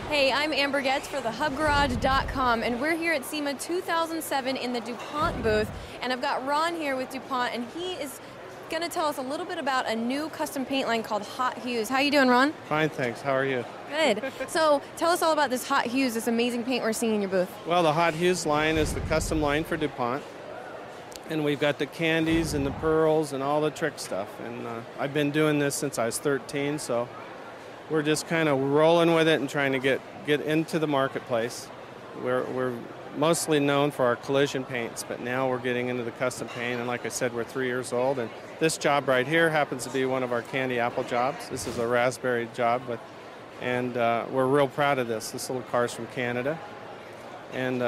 Hey, I'm Amber Getz for the HubGarage.com, and we're here at SEMA 2007 in the DuPont booth, and I've got Ron here with DuPont, and he is going to tell us a little bit about a new custom paint line called Hot Hues. How you doing, Ron? Fine, thanks. How are you? Good. So tell us all about this Hot Hues, this amazing paint we're seeing in your booth. Well, the Hot Hues line is the custom line for DuPont, and we've got the candies and the pearls and all the trick stuff, and I've been doing this since I was 13, so we're just kind of rolling with it and trying to get into the marketplace. We're mostly known for our collision paints, but now we're getting into the custom paint, and like I said, we're 3 years old, and this job right here happens to be one of our candy apple jobs. This is a raspberry job, and we're real proud of this. This little car's from Canada, and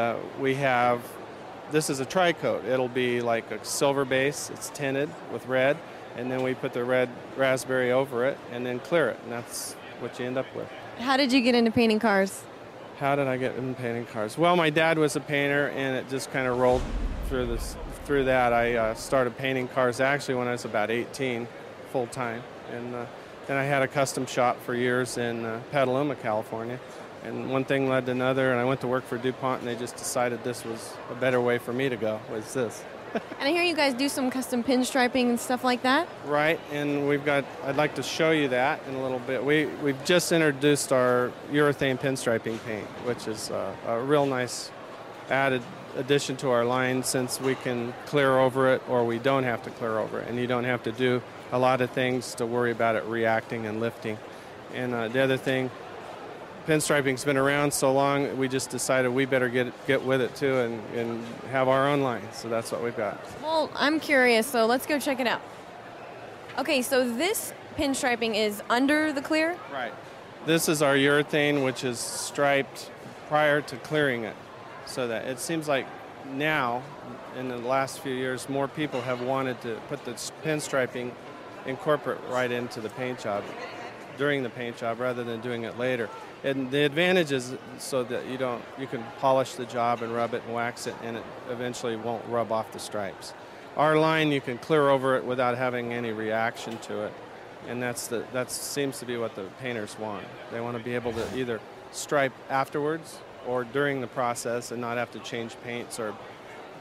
this is a tri-coat. It'll be like a silver base. It's tinted with red, and then we put the red raspberry over it and then clear it, and that's what you end up with. How did you get into painting cars? How did I get into painting cars? Well, my dad was a painter, and it just kind of rolled through that. I started painting cars actually when I was about 18, full-time, and then I had a custom shop for years in Petaluma, California, and one thing led to another, and I went to work for DuPont, and they just decided this was a better way for me to go, was this. And I hear you guys do some custom pinstriping and stuff like that? Right, and I'd like to show you that in a little bit. We've just introduced our urethane pinstriping paint, which is a real nice added addition to our line, since we can clear over it or we don't have to clear over it, and you don't have to do a lot of things to worry about it reacting and lifting. And the other thing, pinstriping's been around so long, we just decided we better get with it too and have our own line. So that's what we've got. Well, I'm curious, so let's go check it out. Okay, so this pinstriping is under the clear? Right. This is our urethane, which is striped prior to clearing it. So that it seems like now, in the last few years, more people have wanted to put the pinstriping, incorporate right into the paint job during the paint job rather than doing it later. And the advantage is so that you can polish the job and rub it and wax it, and it eventually won't rub off the stripes. Our line, you can clear over it without having any reaction to it, and that seems to be what the painters want. They want to be able to either stripe afterwards or during the process and not have to change paints or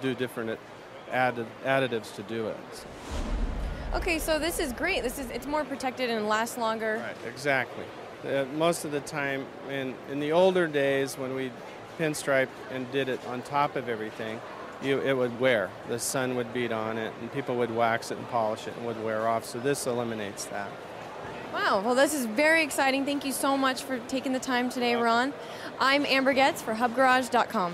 do different additives to do it. So. Okay, so this is great. It's more protected and lasts longer. Right, exactly. Most of the time, in the older days when we pinstriped and did it on top of everything, it would wear. The sun would beat on it, and people would wax it and polish it and would wear off. So this eliminates that. Wow, well, this is very exciting. Thank you so much for taking the time today, Ron. I'm Amber Getz for HubGarage.com.